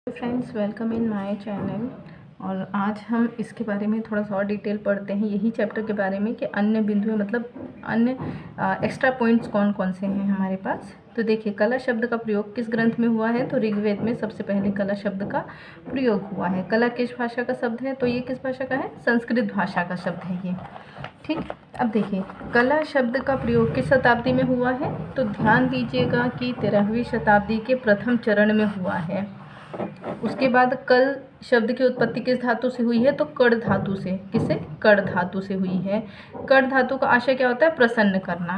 Friends, welcome in my channel. और आज हम इसके बारे में थोड़ा सा और डिटेल पढ़ते हैं, यही चैप्टर के बारे में कि अन्य बिंदुएं मतलब अन्य एक्स्ट्रा पॉइंट्स कौन कौन से हैं हमारे पास। तो देखिए, कला शब्द का प्रयोग किस ग्रंथ में हुआ है? तो ऋग्वेद में सबसे पहले कला शब्द का प्रयोग हुआ है। कला किस भाषा का शब्द है? तो ये किस भाषा का है? संस्कृत भाषा का शब्द है ये। ठीक, अब देखिए कला शब्द का प्रयोग किस शताब्दी में हुआ है? तो ध्यान दीजिएगा कि 13वीं शताब्दी के प्रथम चरण में हुआ है। उसके बाद कल शब्द की उत्पत्ति किस धातु से हुई है? तो कड़ धातु से। किससे? कड़ धातु से हुई है। कड़ धातु का आशय क्या होता है? प्रसन्न करना।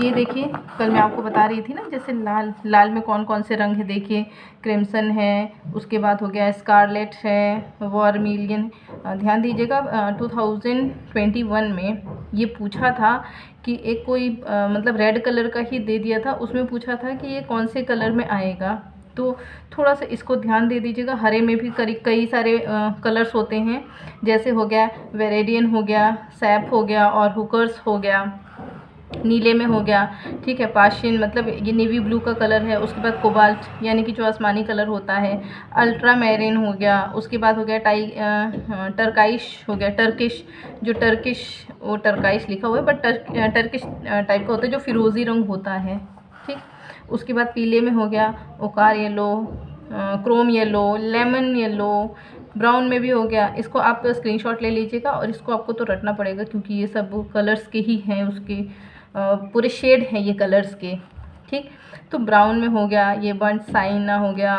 ये देखिए, कल मैं आपको बता रही थी ना, जैसे लाल, लाल में कौन कौन से रंग है? देखिए, क्रिम्सन है, उसके बाद हो गया स्कारलेट है, वर्मिलियन। ध्यान दीजिएगा, 2021 में ये पूछा था कि एक कोई मतलब रेड कलर का ही दे दिया था, उसमें पूछा था कि ये कौन से कलर में आएगा। तो थोड़ा सा इसको ध्यान दे दीजिएगा। हरे में भी कई सारे कलर्स होते हैं, जैसे हो गया वेरेडियन, हो गया सैप, हो गया और हुकर्स हो गया, नीले में हो गया, ठीक है, पाशियन मतलब ये नेवी ब्लू का कलर है। उसके बाद कोबाल्ट यानी कि जो आसमानी कलर होता है, अल्ट्रा मैरिन हो गया। उसके बाद हो गया टर्काइश हो गया, टर्किश, जो टर्किश, वो टर्काइश लिखा हुआ है बट टर्किश टाइप का होता है, जो फिरोज़ी रंग होता है। ठीक, उसके बाद पीले में हो गया ochre yellow, chrome yellow, lemon yellow, brown में भी हो गया। इसको आप स्क्रीनशॉट ले लीजिएगा और इसको आपको तो रटना पड़ेगा क्योंकि ये सब कलर्स के ही हैं, उसके पूरे शेड हैं ये कलर्स के। ठीक, तो ब्राउन में हो गया ये बर्न साइना हो गया,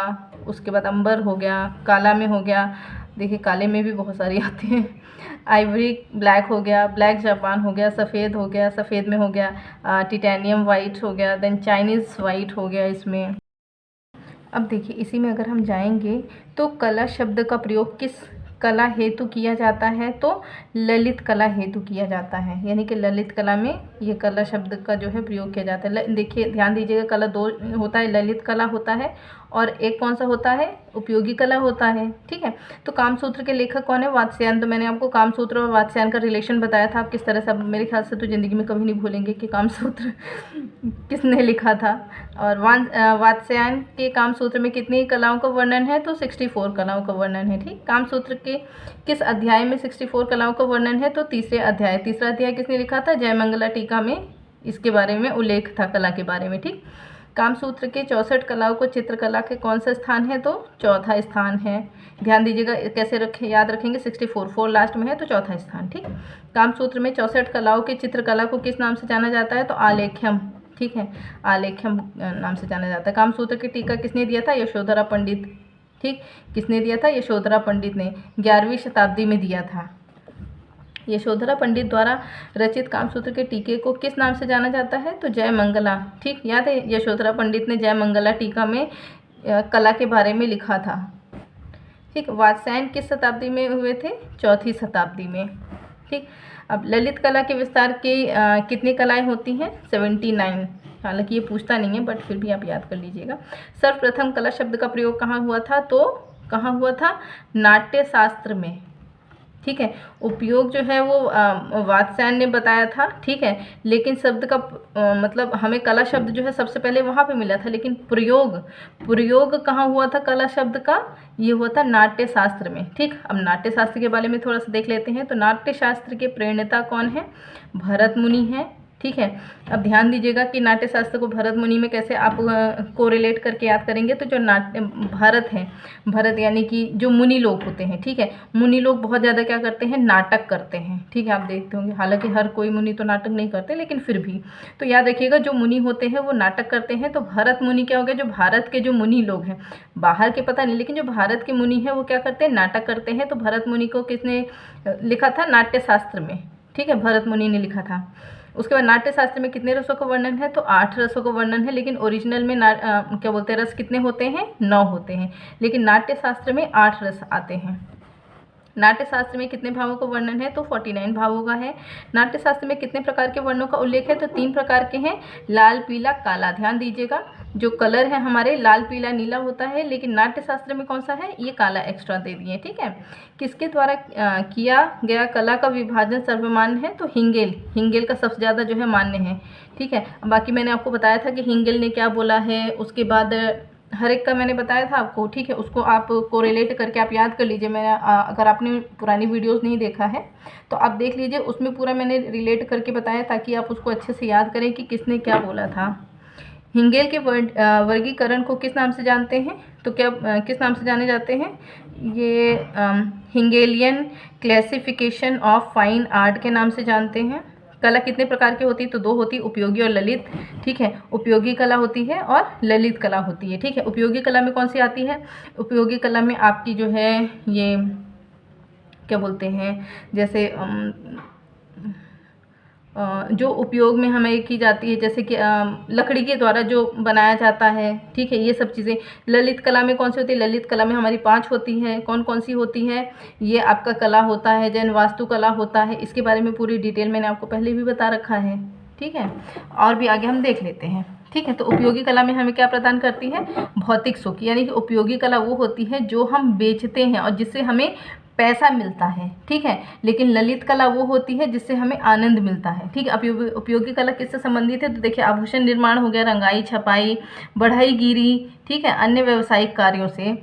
उसके बाद अंबर हो गया, काला में हो गया, देखिए काले में भी बहुत सारी आती हैं, आइवरी ब्लैक हो गया, ब्लैक जापान हो गया, सफ़ेद हो गया, सफ़ेद में हो गया टिटेनियम वाइट हो गया, देन चाइनीज़ वाइट हो गया इसमें। अब देखिए, इसी में अगर हम जाएंगे तो कला शब्द का प्रयोग किस कला हेतु किया जाता है? तो ललित कला हेतु किया जाता है, यानी कि ललित कला में ये कला शब्द का जो है प्रयोग किया जाता है। देखिए ध्यान दीजिएगा, कला दो होता है, ललित कला होता है और एक कौन सा होता है? उपयोगी कला होता है। ठीक है, तो कामसूत्र के लेखक कौन है? वात्स्यायन। तो मैंने आपको कामसूत्र और वात्स्यायन का रिलेशन बताया था, आप किस तरह से, अब मेरे ख्याल से तो ज़िंदगी में कभी नहीं भूलेंगे कि कामसूत्र किसने लिखा था। और वात्स्यायन के कामसूत्र में कितनी कलाओं का वर्णन है? तो 64 कलाओं का वर्णन है। ठीक, कामसूत्र के किस अध्याय में 64 कलाओं का वर्णन है? तो तीसरे अध्याय। तीसरा अध्याय किसने लिखा था? जयमंगला टीका में इसके बारे में उल्लेख था, कला के बारे में। ठीक, कामसूत्र के 64 कलाओं को चित्रकला के कौन सा स्थान है? तो चौथा स्थान है। ध्यान दीजिएगा कैसे रखें, याद रखेंगे, 64 लास्ट में है तो चौथा स्थान। ठीक, कामसूत्र में 64 कलाओं की चित्रकला को किस नाम से जाना जाता है? तो आलेख्यम। ठीक है, आलेख्यम नाम से जाना जाता है। कामसूत्र की टीका किसने दिया था? यशोधरा पंडित। ठीक, किसने दिया था? यशोधरा पंडित ने 11वीं शताब्दी में दिया था। यशोधरा पंडित द्वारा रचित कामसूत्र के टीके को किस नाम से जाना जाता है? तो जय मंगला। ठीक, याद है, यशोधरा पंडित ने जय मंगला टीका में कला के बारे में लिखा था। ठीक, वात्स्यायन किस शताब्दी में हुए थे? चौथी शताब्दी में। ठीक, अब ललित कला के विस्तार के कितनी कलाएं होती हैं? 79। हालांकि ये पूछता नहीं है बट फिर भी आप याद कर लीजिएगा। सर्वप्रथम कला शब्द का प्रयोग कहाँ हुआ था? तो कहाँ हुआ था? नाट्य शास्त्र में। ठीक है, उपयोग जो है वो वात्स्यायन ने बताया था। ठीक है, लेकिन शब्द का मतलब हमें कला शब्द जो है सबसे पहले वहाँ पे मिला था, लेकिन प्रयोग कहाँ हुआ था कला शब्द का? ये हुआ था नाट्य शास्त्र में। ठीक, अब नाट्य शास्त्र के बारे में थोड़ा सा देख लेते हैं। तो नाट्य शास्त्र के प्रणेता कौन है? भरत मुनि है। ठीक है, अब ध्यान दीजिएगा कि नाट्य शास्त्र को भरत मुनि में कैसे आप कोरिलेट करके याद करेंगे। तो जो नाट्य भरत है, भरत यानी कि जो मुनि लोग होते हैं, ठीक है, मुनि लोग बहुत ज़्यादा क्या करते हैं? नाटक करते हैं। ठीक है, आप देखते होंगे, हालांकि हर कोई मुनि तो नाटक नहीं करते, लेकिन फिर भी तो याद रखिएगा, जो मुनि होते हैं वो नाटक करते हैं। तो भरत मुनि क्या हो गया? जो भारत के जो मुनि लोग हैं, बाहर के पता नहीं, लेकिन जो भारत के मुनि हैं वो क्या करते हैं? नाटक करते हैं। तो भरत मुनि को किसने लिखा था? नाट्य शास्त्र में। ठीक है, भरत मुनि ने लिखा था। उसके बाद नाट्य शास्त्र में कितने रसों का वर्णन है? तो 8 रसों का वर्णन है, लेकिन ओरिजिनल में क्या बोलते हैं, रस कितने होते हैं? 9 होते हैं, लेकिन नाट्य शास्त्र में 8 रस आते हैं। नाट्य शास्त्र में कितने भावों का वर्णन है? तो 49 भावों का है। नाट्य शास्त्र में कितने प्रकार के वर्णों का उल्लेख है? तो 3 प्रकार के हैं, लाल, पीला, काला। ध्यान दीजिएगा, जो कलर है हमारे लाल, पीला, नीला होता है, लेकिन नाट्य शास्त्र में कौन सा है? ये काला एक्स्ट्रा दे दिए। ठीक है, किसके द्वारा किया गया कला का विभाजन सर्वमान्य है? तो हिंगेल का सबसे ज़्यादा जो है मान्य है। ठीक है, बाकी मैंने आपको बताया था कि हिंगेल ने क्या बोला है। उसके बाद हर एक का मैंने बताया था आपको, ठीक है। उसको आप कोरिलेट करके आप याद कर लीजिए। मैं अगर आपने पुरानी वीडियोस नहीं देखा है तो आप देख लीजिए, उसमें पूरा मैंने रिलेट करके बताया ताकि आप उसको अच्छे से याद करें कि किसने क्या बोला था। हिंगेल के वर्गीकरण को किस नाम से जानते हैं? तो क्या किस नाम से जाने जाते हैं? ये हिंगेलियन क्लासिफिकेशन ऑफ फाइन आर्ट के नाम से जानते हैं। कला कितने प्रकार की होती है? तो दो होती है, उपयोगी और ललित, ठीक है। उपयोगी कला होती है और ललित कला होती है, ठीक है। उपयोगी कला में कौन सी आती है? उपयोगी कला में आपकी जो है ये क्या बोलते हैं, जैसे जो उपयोग में हमें की जाती है, जैसे कि लकड़ी के द्वारा जो बनाया जाता है, ठीक है, ये सब चीज़ें। ललित कला में कौन सी होती है? ललित कला में हमारी 5 होती है। कौन कौन सी होती है? ये आपका कला होता है, जैन वास्तुकला होता है। इसके बारे में पूरी डिटेल मैंने आपको पहले भी बता रखा है, ठीक है। और भी आगे हम देख लेते हैं, ठीक है। तो उपयोगी कला में हमें क्या प्रदान करती है? भौतिक सुख। यानी कि उपयोगी कला वो होती है जो हम बेचते हैं और जिससे हमें पैसा मिलता है, ठीक है। लेकिन ललित कला वो होती है जिससे हमें आनंद मिलता है, ठीक है। उपयोगी कला किससे संबंधित है? तो देखिए, आभूषण निर्माण हो गया, रंगाई छपाई, बढ़ईगिरी, ठीक है, अन्य व्यावसायिक कार्यों से।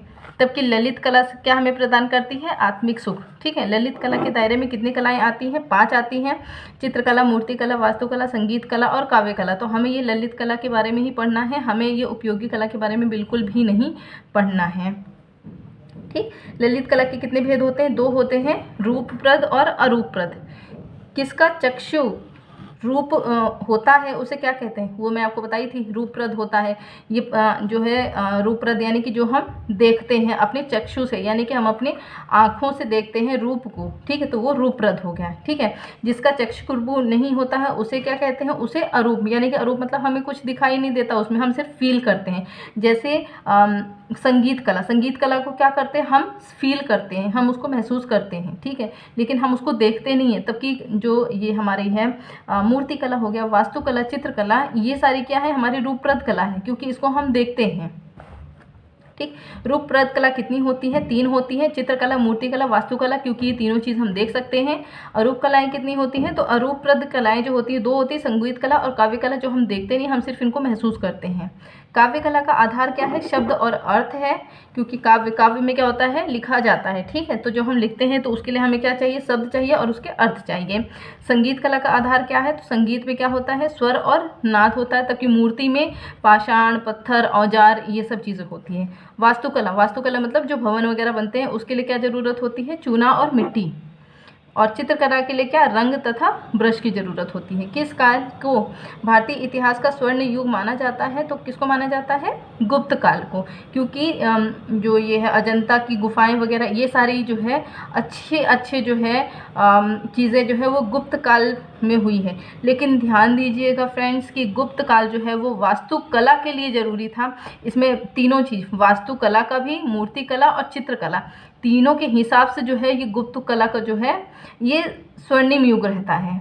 तबकि ललित कला क्या हमें प्रदान करती है? आत्मिक सुख, ठीक है। ललित कला के दायरे में कितनी कलाएं आती हैं? 5 आती हैं। चित्रकला, मूर्तिकला, वास्तुकला, संगीत कला और काव्य कला। तो हमें ये ललित कला के बारे में ही पढ़ना है, हमें ये उपयोगी कला के बारे में बिल्कुल भी नहीं पढ़ना है, ठीक। ललित कला के कितने भेद होते हैं? 2 होते हैं, रूपप्रद और अरूपप्रद। किसका चक्षु रूप होता है उसे क्या कहते हैं? वो मैं आपको बताई थी, रूपप्रद होता है। ये जो है रूपप्रद यानी कि जो हम देखते हैं अपने चक्षु से, यानी कि हम अपने आँखों से देखते हैं रूप को, ठीक है, तो वो रूपप्रद हो गया, ठीक है। जिसका चक्षुर्भू नहीं होता है उसे क्या कहते हैं? उसे अरूप, यानी कि अरूप मतलब हमें कुछ दिखाई नहीं देता उसमें, हम सिर्फ फील करते हैं। जैसे संगीत कला, संगीत कला को क्या करते हैं? हम फील करते हैं, हम उसको महसूस करते हैं, ठीक है, लेकिन हम उसको देखते नहीं हैं। तब की जो ये हमारी है मूर्ति कला हो गया, वास्तुकला, चित्रकला, ये सारी क्या है? हमारी रूपप्रद कला है, क्योंकि इसको हम देखते हैं, ठीक। रूपप्रद कला कितनी होती है? 3 होती है, चित्रकला, मूर्तिकला, वास्तुकला, क्योंकि ये तीनों चीज़ हम देख सकते हैं। अरूप कलाएं कितनी होती हैं? तो अरूपप्रद कलाएं जो होती है 2 होती है, संगीत कला और काव्य कला, जो हम देखते नहीं, हम सिर्फ इनको महसूस करते हैं। काव्य कला का आधार क्या है? शब्द और अर्थ है, क्योंकि काव्य में क्या होता है? लिखा जाता है, ठीक है। तो जो हम लिखते हैं तो उसके लिए हमें क्या चाहिए? शब्द चाहिए और उसके अर्थ चाहिए। संगीत कला का आधार क्या है? तो संगीत में क्या होता है? स्वर और नाद होता है, तबकि मूर्ति में पाषाण, पत्थर, औजार, ये सब चीज़ें होती हैं। वास्तुकला, वास्तुकला मतलब जो भवन वगैरह बनते हैं उसके लिए क्या ज़रूरत होती है? चूना और मिट्टी। और चित्रकला के लिए क्या? रंग तथा ब्रश की ज़रूरत होती है। किस काल को भारतीय इतिहास का स्वर्ण युग माना जाता है? तो किसको माना जाता है? गुप्त काल को, क्योंकि जो ये है अजंता की गुफाएं वगैरह, ये सारी जो है अच्छे जो है चीज़ें जो है वो गुप्त काल में हुई है। लेकिन ध्यान दीजिएगा फ्रेंड्स कि गुप्त काल जो है वो वास्तुकला के लिए ज़रूरी था। इसमें तीनों चीज़, वास्तुकला का भी, मूर्तिकला और चित्रकला, तीनों के हिसाब से जो है ये गुप्त कला का जो है ये स्वर्णिम युग रहता है,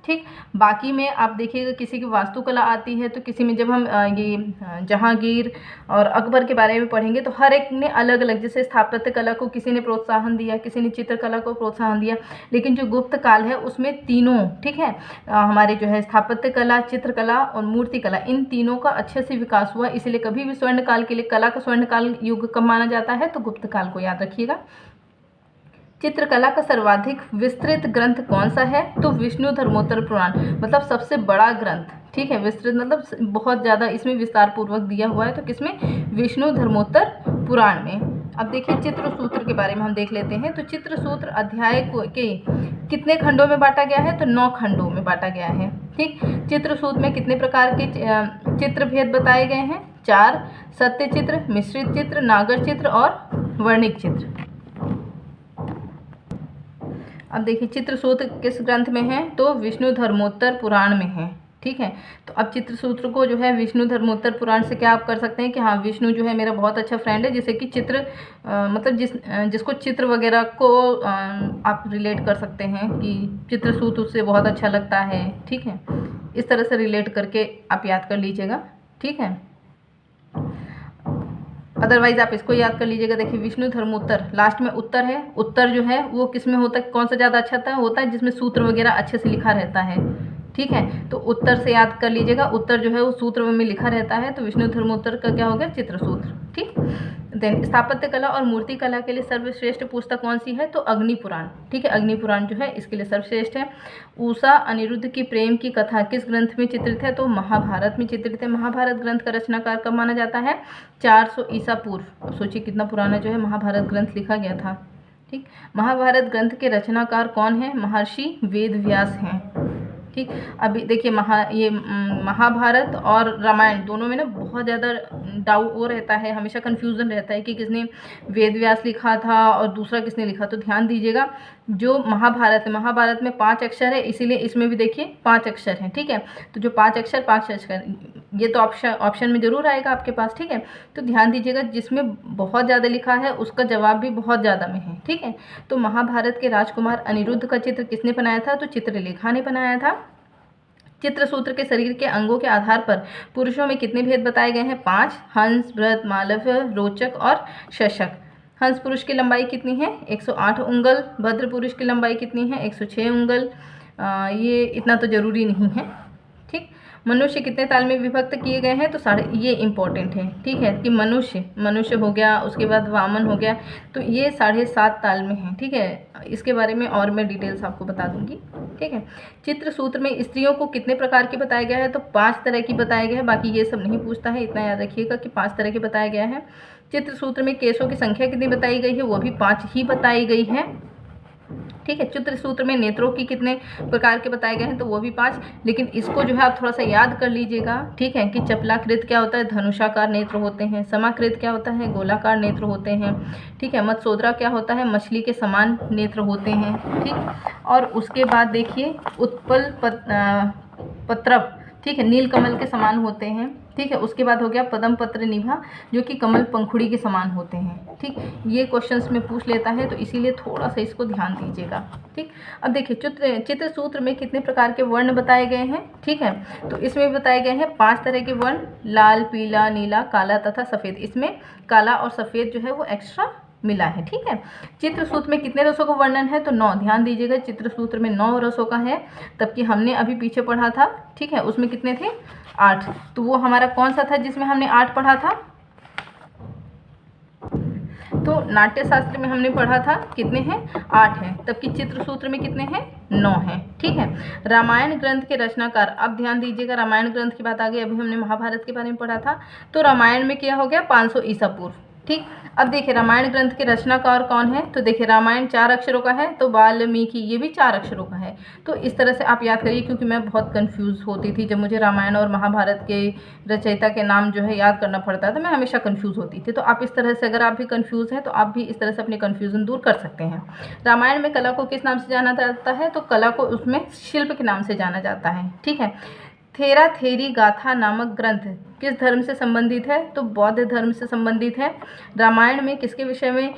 ठीक। बाकी में आप देखिएगा किसी की वास्तुकला आती है तो किसी में, जब हम ये जहांगीर और अकबर के बारे में पढ़ेंगे तो हर एक ने अलग अलग, जैसे स्थापत्य कला को किसी ने प्रोत्साहन दिया, किसी ने चित्रकला को प्रोत्साहन दिया, लेकिन जो गुप्त काल है उसमें तीनों, ठीक है, हमारे जो है स्थापत्य कला, चित्रकला और मूर्ति कला, इन तीनों का अच्छे से विकास हुआ। इसलिए कभी भी स्वर्ण काल के लिए कला का स्वर्ण काल युग कब माना जाता है? तो गुप्त काल को याद रखिएगा। चित्रकला का सर्वाधिक विस्तृत ग्रंथ कौन सा है? तो विष्णु धर्मोत्तर पुराण, मतलब सबसे बड़ा ग्रंथ, ठीक है। विस्तृत मतलब बहुत ज़्यादा इसमें विस्तार पूर्वक दिया हुआ है, तो किसमें? विष्णु धर्मोत्तर पुराण में। अब देखिए चित्र सूत्र के बारे में हम देख लेते हैं। तो चित्र सूत्र अध्याय के कितने खंडों में बांटा गया है? तो 9 खंडों में बांटा गया है, ठीक। चित्र सूत्र में कितने प्रकार के चित्र भेद बताए गए हैं? 4, सत्य चित्र, मिश्रित चित्र, नागर चित्र और वर्णिक चित्र। अब देखिए चित्र सूत्र किस ग्रंथ में है? तो विष्णु धर्मोत्तर पुराण में है, ठीक है। तो अब चित्र सूत्र को जो है विष्णु धर्मोत्तर पुराण से क्या आप कर सकते हैं कि हाँ, विष्णु जो है मेरा बहुत अच्छा फ्रेंड है, जिसे कि चित्र मतलब जिसको चित्र वगैरह को आप रिलेट कर सकते हैं कि चित्र सूत्र उससे बहुत अच्छा लगता है, ठीक है। इस तरह से रिलेट करके आप याद कर लीजिएगा, ठीक है। अदरवाइज आप इसको याद कर लीजिएगा। देखिए विष्णु धर्मोत्तर, लास्ट में उत्तर है, उत्तर जो है वो किस में होता है? कौन सा ज़्यादा अच्छा होता है? जिसमें सूत्र वगैरह अच्छे से लिखा रहता है, ठीक है। तो उत्तर से याद कर लीजिएगा, उत्तर जो है वो सूत्र में लिखा रहता है, तो विष्णु धर्मोत्तर का क्या हो गया, चित्र सूत्र। ठीक। देन स्थापत्य कला और मूर्ति कला के लिए सर्वश्रेष्ठ पुस्तक कौन सी है, तो अग्नि पुराण। ठीक है, अग्नि पुराण जो है इसके लिए सर्वश्रेष्ठ है। उषा अनिरुद्ध की प्रेम की कथा किस ग्रंथ में चित्रित है, तो महाभारत में चित्रित है। महाभारत ग्रंथ का रचनाकार कब माना जाता है, 400 ईसा पूर्व। सोचिए कितना पुराना जो है महाभारत ग्रंथ लिखा गया था। ठीक। महाभारत ग्रंथ के रचनाकार कौन है, महर्षि वेद व्यास हैं। ठीक। अभी देखिए महाभारत और रामायण दोनों में ना बहुत ज़्यादा डाउट वो रहता है, हमेशा कन्फ्यूज़न रहता है कि किसने वेद व्यास लिखा था और दूसरा किसने लिखा। तो ध्यान दीजिएगा, जो महाभारत है, महाभारत में 5 अक्षर है, इसीलिए इसमें भी देखिए 5 अक्षर हैं। ठीक है, तो जो 5 अक्षर ये तो ऑप्शन में ज़रूर आएगा आपके पास। ठीक है, तो ध्यान दीजिएगा, जिसमें बहुत ज़्यादा लिखा है उसका जवाब भी बहुत ज़्यादा में है। ठीक है, तो महाभारत के राजकुमार अनिरुद्ध का चित्र किसने बनाया था, तो चित्रलेखा ने बनाया था। चित्रसूत्र के शरीर के अंगों के आधार पर पुरुषों में कितने भेद बताए गए हैं, 5। हंस, भृत, मालव, रोचक और शशक। हंस पुरुष की लंबाई कितनी है, 108 उंगल। भद्र पुरुष की लंबाई कितनी है, 106 उंगल। ये इतना तो जरूरी नहीं है। ठीक। मनुष्य कितने ताल में विभक्त किए गए हैं, तो ये इम्पोर्टेंट है। ठीक है, कि मनुष्य हो गया, उसके बाद वामन हो गया, तो ये 7.5 ताल में है। ठीक है, इसके बारे में और मैं डिटेल्स आपको बता दूंगी। ठीक है, चित्र सूत्र में स्त्रियों को कितने प्रकार के बताया गया है, तो 5 तरह की बताया गया है। बाकी ये सब नहीं पूछता है, इतना याद रखिएगा कि 5 तरह के बताया गया है। चित्र सूत्र में केसों की संख्या कितनी बताई गई है, वो भी 5 ही बताई गई है। ठीक है, चित्र सूत्र में नेत्रों की कितने प्रकार के बताए गए हैं, तो वो भी 5। लेकिन इसको जो है आप थोड़ा सा याद कर लीजिएगा। ठीक है, कि चपलाकृत क्या होता है, धनुषाकार नेत्र होते हैं। समाकृत क्या होता है, गोलाकार नेत्र होते हैं। ठीक है, मत्स्योद्रा क्या होता है, मछली के समान नेत्र होते हैं। ठीक। और उसके बाद देखिए उत्पल पत्रव, ठीक है, नीलकमल के समान होते हैं। ठीक है, उसके बाद हो गया पद्म पत्र निभा, जो कि कमल पंखुड़ी के समान होते हैं। ठीक, ये क्वेश्चंस में पूछ लेता है, तो इसीलिए थोड़ा सा इसको ध्यान दीजिएगा। ठीक। अब देखिए चित्र सूत्र में कितने प्रकार के वर्ण बताए गए हैं। ठीक है, तो इसमें बताए गए हैं 5 तरह के वर्ण, लाल, पीला, नीला, काला तथा सफ़ेद। इसमें काला और सफ़ेद जो है वो एक्स्ट्रा मिला है। ठीक है, चित्र सूत्र में कितने रसों का वर्णन है, तो 9। ध्यान दीजिएगा, चित्र सूत्र में 9 रसों का है, तबकि हमने अभी पीछे पढ़ा था। ठीक है, उसमें कितने थे, 8। तो वो हमारा कौन सा था जिसमें हमने 8 पढ़ा था, तो नाट्य शास्त्र में हमने पढ़ा था कितने हैं, 8 हैं। तबकि चित्र सूत्र में कितने हैं, 9 हैं। ठीक है, रामायण ग्रंथ के रचनाकार, अब ध्यान दीजिएगा, रामायण ग्रंथ की बात आ गई। अभी हमने महाभारत के बारे में पढ़ा था, तो रामायण में क्या हो गया, 500 ईसा पूर्व। ठीक। अब देखिए रामायण ग्रंथ के रचनाकार कौन है, तो देखिए रामायण 4 अक्षरों का है, तो वाल्मीकि ये भी 4 अक्षरों का है। तो इस तरह से आप याद करिए, क्योंकि मैं बहुत कंफ्यूज होती थी जब मुझे रामायण और महाभारत के रचयिता के नाम जो है याद करना पड़ता था, मैं हमेशा कंफ्यूज होती थी। तो आप इस तरह से, अगर आप भी कंफ्यूज हैं, तो आप भी इस तरह से अपनी कन्फ्यूज़न दूर कर सकते हैं। रामायण में कला को किस नाम से जाना जाता है, तो कला को उसमें शिल्प के नाम से जाना जाता है। ठीक है, थेरा थेरी गाथा नामक ग्रंथ किस धर्म से संबंधित है, तो बौद्ध धर्म से संबंधित है। रामायण में किसके विषय में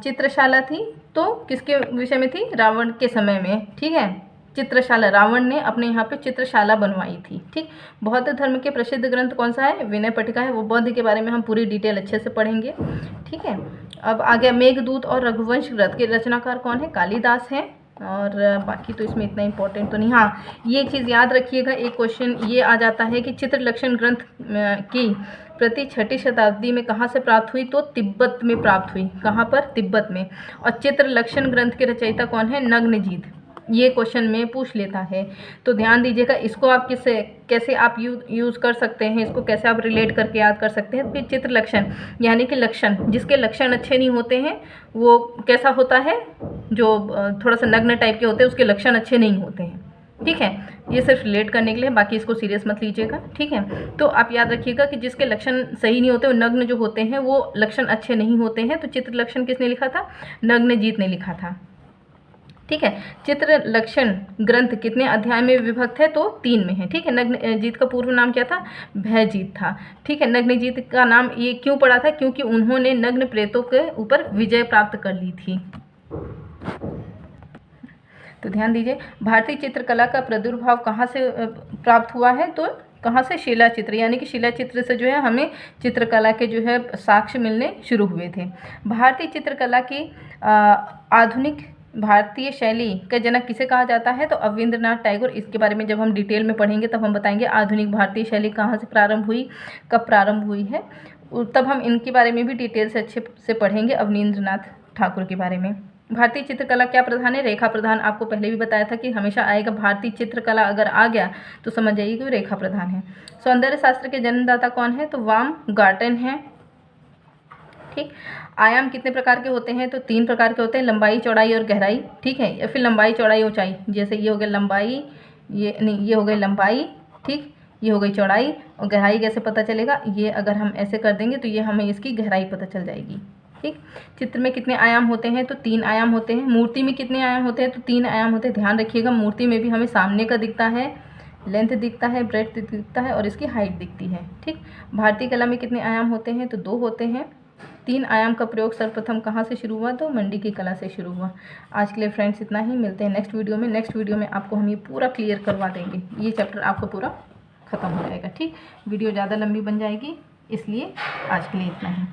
चित्रशाला थी, तो किसके विषय में थी, रावण के समय में। ठीक है, चित्रशाला, रावण ने अपने यहाँ पे चित्रशाला बनवाई थी। ठीक। बौद्ध धर्म के प्रसिद्ध ग्रंथ कौन सा है, विनय पट्टिका है। वो बौद्ध के बारे में हम पूरी डिटेल अच्छे से पढ़ेंगे। ठीक है, अब आ गया मेघदूत और रघुवंश ग्रंथ के रचनाकार कौन है, कालिदास है। और बाकी तो इसमें इतना इम्पोर्टेंट तो नहीं। हाँ, ये चीज़ याद रखिएगा, एक क्वेश्चन ये आ जाता है कि चित्रलक्षण ग्रंथ की प्रति 6ठी शताब्दी में कहाँ से प्राप्त हुई, तो तिब्बत में प्राप्त हुई। कहाँ पर, तिब्बत में। और चित्रलक्षण ग्रंथ के रचयिता कौन है, नग्नजीत। ये क्वेश्चन में पूछ लेता है, तो ध्यान दीजिएगा। इसको आप कैसे आप यूज़ कर सकते हैं, इसको कैसे आप रिलेट करके याद कर सकते हैं। फिर चित्र लक्षण यानी कि लक्षण, जिसके लक्षण अच्छे नहीं होते हैं वो कैसा होता है, जो थोड़ा सा नग्न टाइप के होते हैं, उसके लक्षण अच्छे नहीं होते हैं। ठीक है, ये सिर्फ रिलेट करने के लिए, बाकी इसको सीरियस मत लीजिएगा। ठीक है, तो आप याद रखिएगा कि जिसके लक्षण सही नहीं होते, वो नग्न जो होते हैं, वो लक्षण अच्छे नहीं होते हैं। तो चित्र लक्षण किसने लिखा था, नग्नजीत ने लिखा था। ठीक है, चित्र लक्षण ग्रंथ कितने अध्याय में विभक्त है, तो 3 में है। ठीक है, नग्नजीत का पूर्व नाम क्या था, भयजीत था। ठीक है, नग्नजीत का नाम ये क्यों पड़ा था, क्योंकि उन्होंने नग्न प्रेतों के ऊपर विजय प्राप्त कर ली थी। तो ध्यान दीजिए, भारतीय चित्रकला का प्रादुर्भाव कहाँ से प्राप्त हुआ है, तो कहाँ से, शिला चित्र, यानी कि शिला चित्र से जो है हमें चित्रकला के जो है साक्ष्य मिलने शुरू हुए थे। भारतीय चित्रकला की आधुनिक भारतीय शैली का जनक किसे कहा जाता है? तो अवनींद्रनाथ टैगोर। इसके बारे में जब हम डिटेल में पढ़ेंगे तब हम बताएंगे आधुनिक भारतीय शैली कहाँ से प्रारंभ हुई, कब प्रारंभ हुई है, तब हम इनके बारे में भी डिटेल से अच्छे से पढ़ेंगे अवनींद्रनाथ ठाकुर के बारे में। भारतीय चित्रकला क्या प्रधान है? रेखा प्रधान। आपको पहले भी बताया था कि हमेशा आएगा भारतीय चित्रकला, अगर आ गया तो समझ जाइए कि रेखा प्रधान है। सौंदर्य शास्त्र के जन्मदाता कौन है? तो बाumgarten है। ठीक। आयाम कितने प्रकार के होते हैं? तो 3 प्रकार के होते हैं, लंबाई, चौड़ाई और गहराई। ठीक है, या फिर लंबाई, चौड़ाई, ऊंचाई। जैसे ये हो गया लंबाई, ये हो गई लंबाई, ठीक, ये हो गई चौड़ाई। और गहराई कैसे पता चलेगा? ये अगर हम ऐसे कर देंगे तो ये हमें इसकी गहराई पता चल जाएगी। ठीक। चित्र में कितने आयाम होते हैं? तो 3 आयाम होते हैं। मूर्ति में कितने आयाम होते हैं? तो 3 आयाम होते हैं। ध्यान रखिएगा, मूर्ति में भी हमें सामने का दिखता है, लेंथ दिखता है, ब्रेड्थ दिखता है और इसकी हाइट दिखती है। ठीक। भारतीय कला में कितने आयाम होते हैं? तो 2 होते हैं। 3 आयाम का प्रयोग सर्वप्रथम कहाँ से शुरू हुआ? तो मंडी की कला से शुरू हुआ। आज के लिए फ्रेंड्स इतना ही, मिलते हैं नेक्स्ट वीडियो में। नेक्स्ट वीडियो में आपको हम ये पूरा क्लियर करवा देंगे, ये चैप्टर आपको पूरा ख़त्म हो जाएगा। ठीक। वीडियो ज़्यादा लंबी बन जाएगी, इसलिए आज के लिए इतना ही।